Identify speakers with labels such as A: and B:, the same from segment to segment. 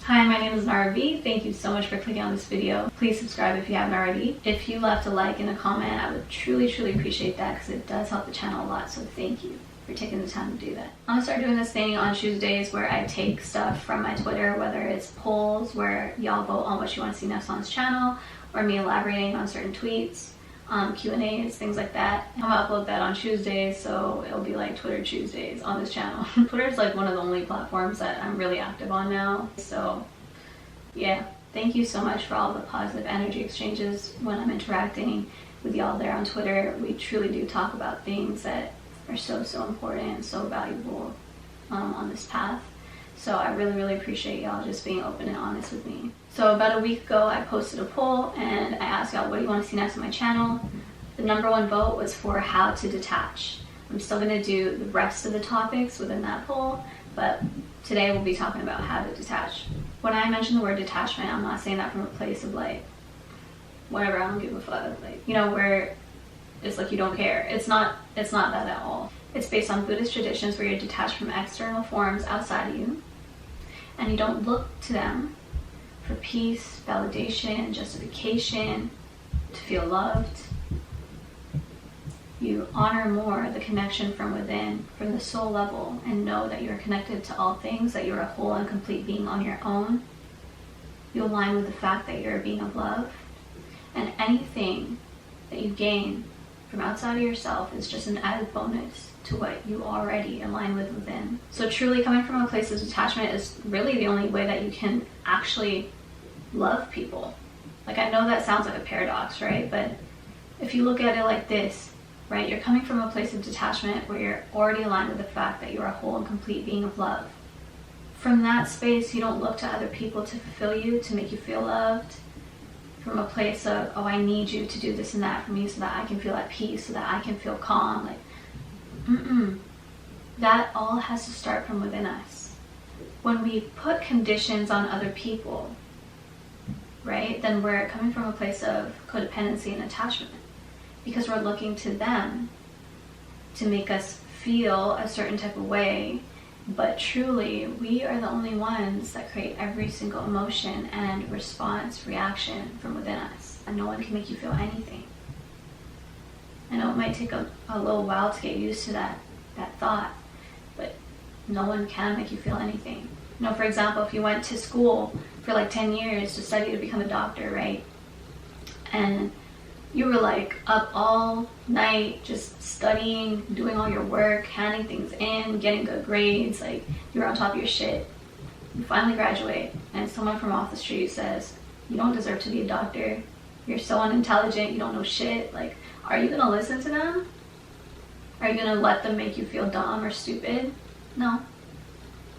A: Hi, my name is Nara V. Thank you so much for clicking on this video. Please subscribe if you haven't already. If you left a like and a comment, I would truly appreciate that because it does help the channel a lot, so thank you for taking the time to do that. I'm gonna start doing this thing on Tuesdays where I take stuff from my Twitter, whether it's polls where y'all vote on what you want to see next on this channel, or me elaborating on certain tweets, Q&As, things like that. I'm gonna upload that on Tuesdays, so it'll be like Twitter Tuesdays on this channel. Twitter is like one of the only platforms that I'm really active on now, so yeah. Thank you so much for all the positive energy exchanges when I'm interacting with y'all there on Twitter. We truly do talk about things that are so important and so valuable on this path. So I really appreciate y'all just being open and honest with me. So about a week ago, I posted a poll and I asked y'all, what do you want to see next on my channel? The #1 vote was for how to detach. I'm still going to do the rest of the topics within that poll, but today we'll be talking about how to detach. When I mention the word detachment, I'm not saying that from a place of like, whatever, I don't give a fuck, like, you know, where it's like you don't care. It's not that at all. It's based on Buddhist traditions where you're detached from external forms outside of you, and you don't look to them for peace, validation, justification, to feel loved. You honor more the connection from within, from the soul level, and know that you are connected to all things, that you're a whole and complete being on your own. You align with the fact that you're a being of love, and anything that you gain from outside of yourself is just an added bonus to what you already align with within. So truly coming from a place of detachment is really the only way that you can actually love people. Like, I know that sounds like a paradox, right? But if you look at it like this, right, you're coming from a place of detachment where you're already aligned with the fact that you're a whole and complete being of love. From that space, you don't look to other people to fulfill you, to make you feel loved. From a place of, oh, I need you to do this and that for me so that I can feel at peace, so that I can feel calm. Like, that all has to start from within us. When we put conditions on other people, right, then we're coming from a place of codependency and attachment, because we're looking to them to make us feel a certain type of way. But truly, we are the only ones that create every single emotion and response, reaction from within us. And no one can make you feel anything. I know it might take a little while to get used to that thought, but no one can make you feel anything. You know, for example, if you went to school for like 10 years to study to become a doctor, right? And you were like up all night just studying, doing all your work, handing things in, getting good grades, like you were on top of your shit. You finally graduate and someone from off the street says, you don't deserve to be a doctor, you're so unintelligent, you don't know shit. Like, are you gonna listen to them? Are you gonna let them make you feel dumb or stupid? No,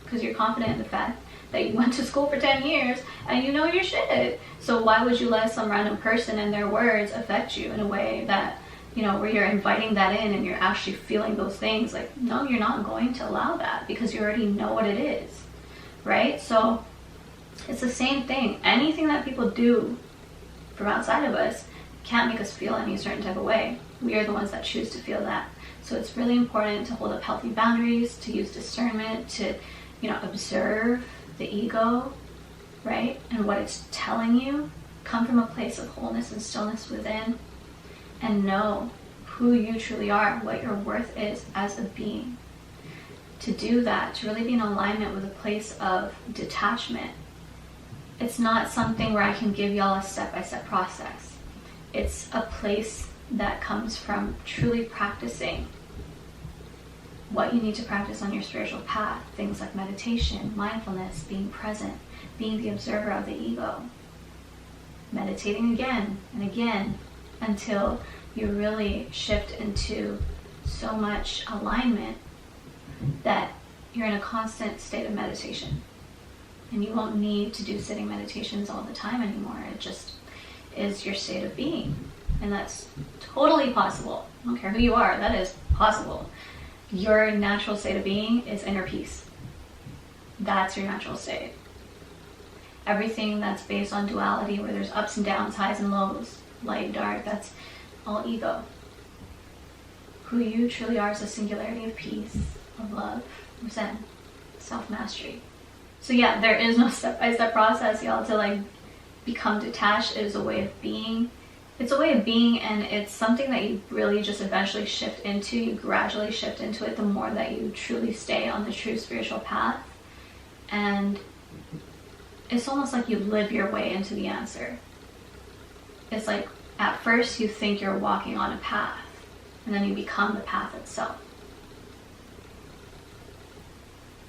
A: because you're confident in the fact that you went to school for 10 years and you know your shit. So why would you let some random person and their words affect you in a way that, you know, where you're inviting that in and you're actually feeling those things? Like, no, you're not going to allow that because you already know what it is, right? So it's the same thing. Anything that people do from outside of us can't make us feel any certain type of way. We are the ones that choose to feel that. So it's really important to hold up healthy boundaries, to use discernment, to, you know, observe the ego, right? And what it's telling you. Come from a place of wholeness and stillness within, and know who you truly are, what your worth is as a being. To do that, to really be in alignment with a place of detachment, it's not something where I can give y'all a step-by-step process. It's a place that comes from truly practicing what you need to practice on your spiritual path. Things like meditation, mindfulness, being present, being the observer of the ego. Meditating again and again until you really shift into so much alignment that you're in a constant state of meditation. And you won't need to do sitting meditations all the time anymore. It just is your state of being. And that's totally possible. I don't care who you are, that is possible. Your natural state of being is inner peace. That's your natural state. Everything that's based on duality, where there's ups and downs, highs and lows, light, dark, that's all ego. Who you truly are is a singularity of peace, of love, of Zen, self-mastery. So yeah, there is no step-by-step process, y'all, to like become detached. It is a way of being. It's a way of being, and it's something that you really just eventually shift into. You gradually shift into it the more that you truly stay on the true spiritual path. And it's almost like you live your way into the answer. It's like at first you think you're walking on a path, and then you become the path itself.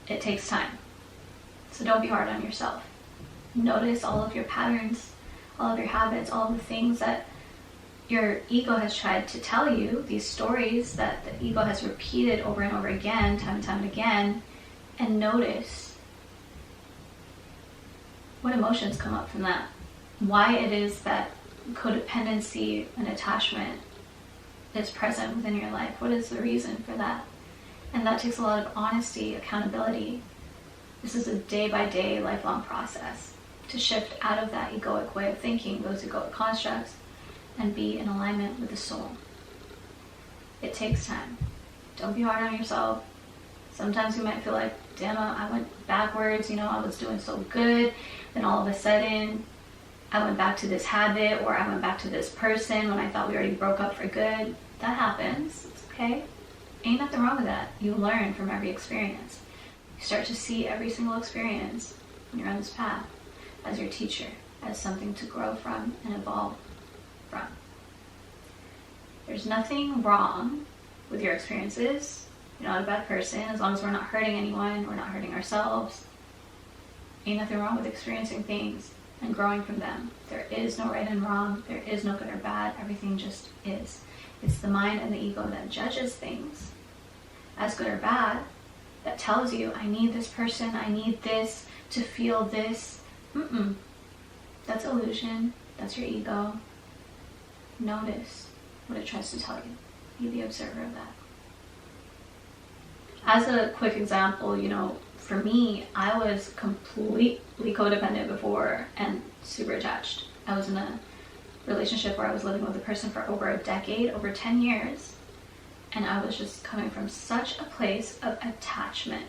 A: It takes time. So don't be hard on yourself. Notice all of your patterns, all of your habits, all of the things that your ego has tried to tell you, these stories that the ego has repeated over and over again, time and time and again, and notice what emotions come up from that. Why it is that codependency and attachment is present within your life. What is the reason for that? And that takes a lot of honesty, accountability. This is a day-by-day, lifelong process to shift out of that egoic way of thinking, those egoic constructs, and be in alignment with the soul. It takes time. Don't be hard on yourself. Sometimes you might feel like, damn, I went backwards, I was doing so good, then all of a sudden I went back to this habit, or I went back to this person when I thought we already broke up for good. That happens. It's okay. Ain't nothing wrong with that. You learn from every experience. You start to see every single experience when you're on this path as your teacher, as something to grow from and evolve from. There's nothing wrong with your experiences. You're not a bad person as long as we're not hurting anyone, we're not hurting ourselves. Ain't nothing wrong with experiencing things and growing from them. There is no right and wrong. There is no good or bad. Everything just is. It's the mind and the ego that judges things as good or bad, that tells you, I need this person, I need this to feel this. That's illusion. That's your ego. Notice what it tries to tell you. Be the observer of that. As a quick example, for me, I was completely codependent before and super attached. I was in a relationship where I was living with a person for over a decade, over 10 years, and I was just coming from such a place of attachment.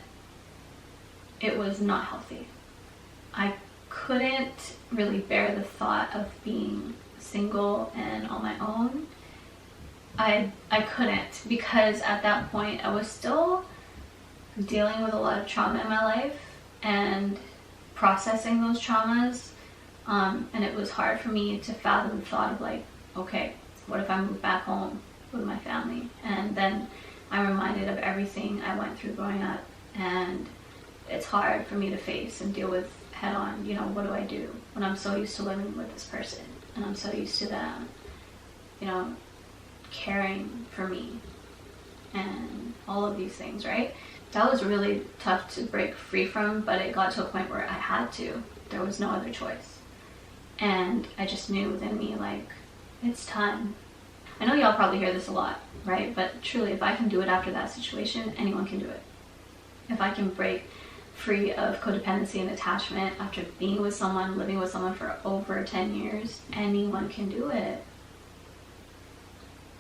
A: It was not healthy. I couldn't really bear the thought of being single and on my own. I couldn't, because at that point I was still dealing with a lot of trauma in my life and processing those traumas, and it was hard for me to fathom the thought of like, okay, what if I move back home with my family? And then I'm reminded of everything I went through growing up, and it's hard for me to face and deal with head on. What do I do when I'm so used to living with this person and I'm so used to them caring for me and all of these things, right? That was really tough to break free from, but it got to a point where I had to. There was no other choice. And I just knew within me, like, it's time. I know y'all probably hear this a lot, right? But truly, if I can do it after that situation, anyone can do it. If I can break free of codependency and attachment after being with someone, living with someone for over 10 years, anyone can do it.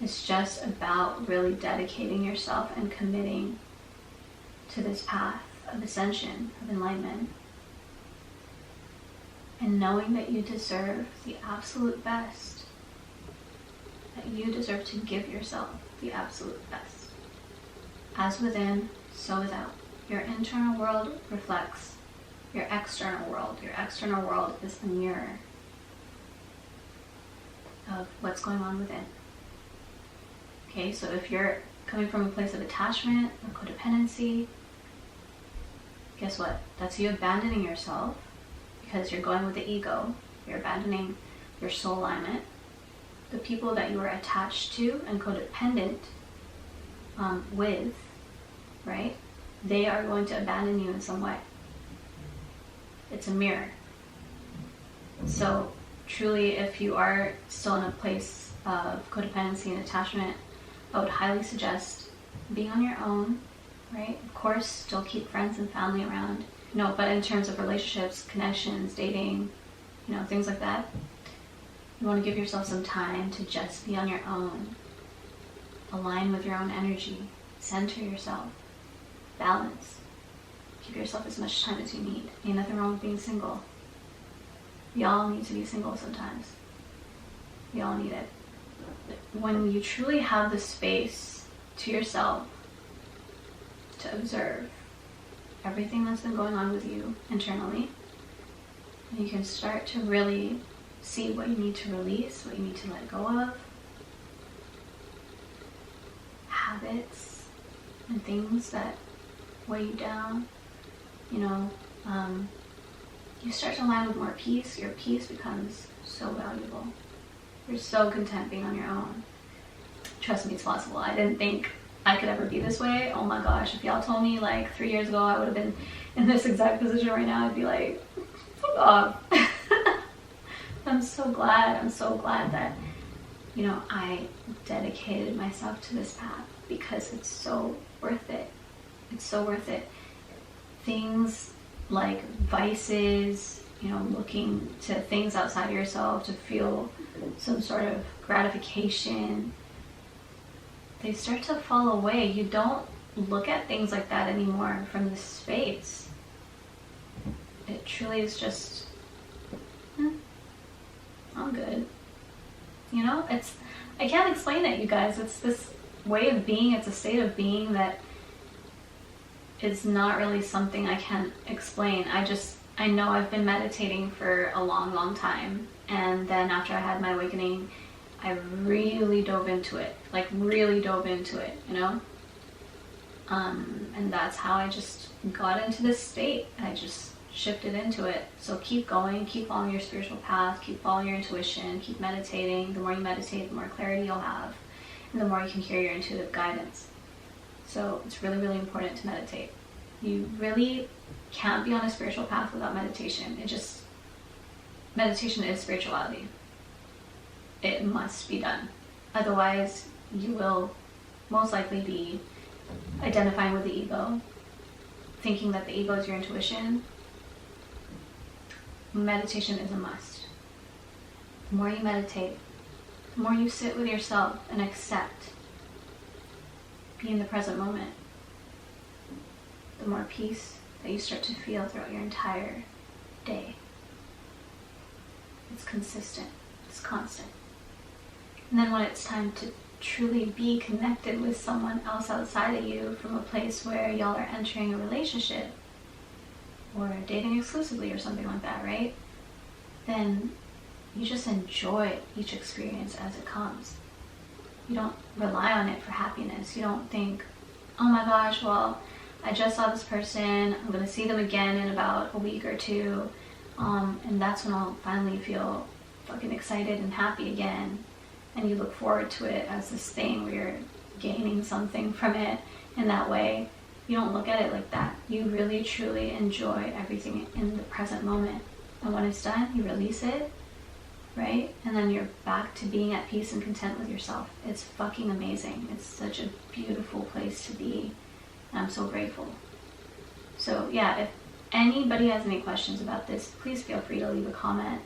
A: It's just about really dedicating yourself and committing to this path of ascension, of enlightenment, and knowing that you deserve the absolute best, that you deserve to give yourself the absolute best. As within, so without. Your internal world reflects your external world. Your external world is a mirror of what's going on within. Okay, so if you're coming from a place of attachment or codependency, guess what? That's you abandoning yourself because you're going with the ego. You're abandoning your soul alignment. The people that you are attached to and codependent with, right? They are going to abandon you in some way. It's a mirror. So truly, if you are still in a place of codependency and attachment, I would highly suggest being on your own, right? Of course, still keep friends and family around. But in terms of relationships, connections, dating, things like that, you want to give yourself some time to just be on your own. Align with your own energy. Center yourself. Balance. Give yourself as much time as you need. Ain't nothing wrong with being single. We all need to be single sometimes. We all need it. When you truly have the space to yourself to observe everything that's been going on with you internally, and you can start to really see what you need to release, what you need to let go of, habits and things that weigh you down, you start to align with more peace. Your peace becomes so valuable. You're so content being on your own. Trust me, it's possible. I didn't think I could ever be this way. Oh my gosh, if y'all told me like 3 years ago I would have been in this exact position right now, I'd be like, fuck off. I'm so glad that, I dedicated myself to this path, because it's so worth it. It's so worth it. Things like vices, looking to things outside of yourself to feel some sort of gratification, they start to fall away. You don't look at things like that anymore from this space. It truly is just, I'm good. I can't explain it, you guys. It's this way of being, it's a state of being that is not really something I can explain. I know I've been meditating for a long, long time, and then after I had my awakening, I really dove into it, and that's how I just got into this state. I just shifted into it. So keep going, keep following your spiritual path, keep following your intuition, keep meditating. The more you meditate, the more clarity you'll have, and the more you can hear your intuitive guidance. So it's really, really important to meditate. You really can't be on a spiritual path without meditation. Meditation is spirituality. It must be done. Otherwise, you will most likely be identifying with the ego, thinking that the ego is your intuition. Meditation is a must. The more you meditate, the more you sit with yourself and accept, be in the present moment, the more peace that you start to feel throughout your entire day. It's consistent, it's constant. And then when it's time to truly be connected with someone else outside of you from a place where y'all are entering a relationship or dating exclusively or something like that, right? Then you just enjoy each experience as it comes. You don't rely on it for happiness. You don't think, oh my gosh, well, I just saw this person, I'm going to see them again in about a week or two, and that's when I'll finally feel fucking excited and happy again. And you look forward to it as this thing where you're gaining something from it in that way. You don't look at it like that. You really, truly enjoy everything in the present moment. And when it's done, you release it, right? And then you're back to being at peace and content with yourself. It's fucking amazing. It's such a beautiful place to be. And I'm so grateful. So yeah, if anybody has any questions about this, please feel free to leave a comment.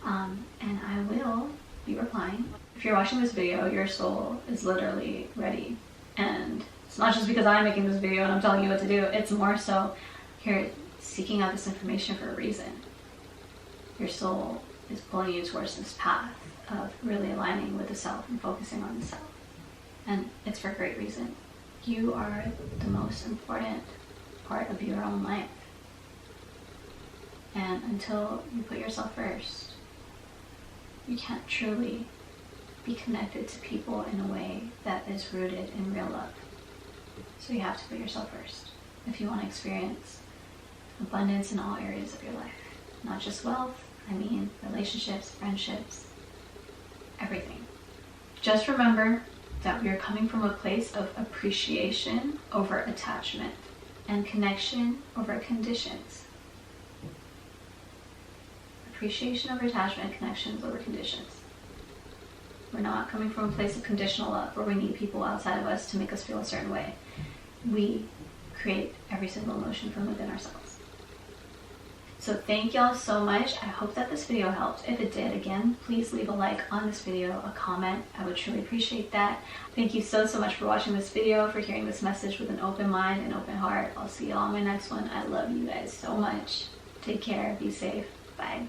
A: And I will be replying. If you're watching this video, your soul is literally ready. And it's not just because I'm making this video and I'm telling you what to do. It's more so you're seeking out this information for a reason. Your soul is pulling you towards this path of really aligning with the self and focusing on the self. And it's for a great reason. You are the most important part of your own life. And until you put yourself first, you can't truly be connected to people in a way that is rooted in real love. So you have to put yourself first if you want to experience abundance in all areas of your life. Not just wealth, I mean relationships, friendships, everything. Just remember that we are coming from a place of appreciation over attachment and connection over conditions. Appreciation over attachment, connections over conditions. We're not coming from a place of conditional love where we need people outside of us to make us feel a certain way. We create every single emotion from within ourselves. So thank y'all so much. I hope that this video helped. If it did, again, please leave a like on this video, a comment. I would truly appreciate that. Thank you so much for watching this video, for hearing this message with an open mind and open heart. I'll see y'all on my next one. I love you guys so much. Take care. Be safe. Bye.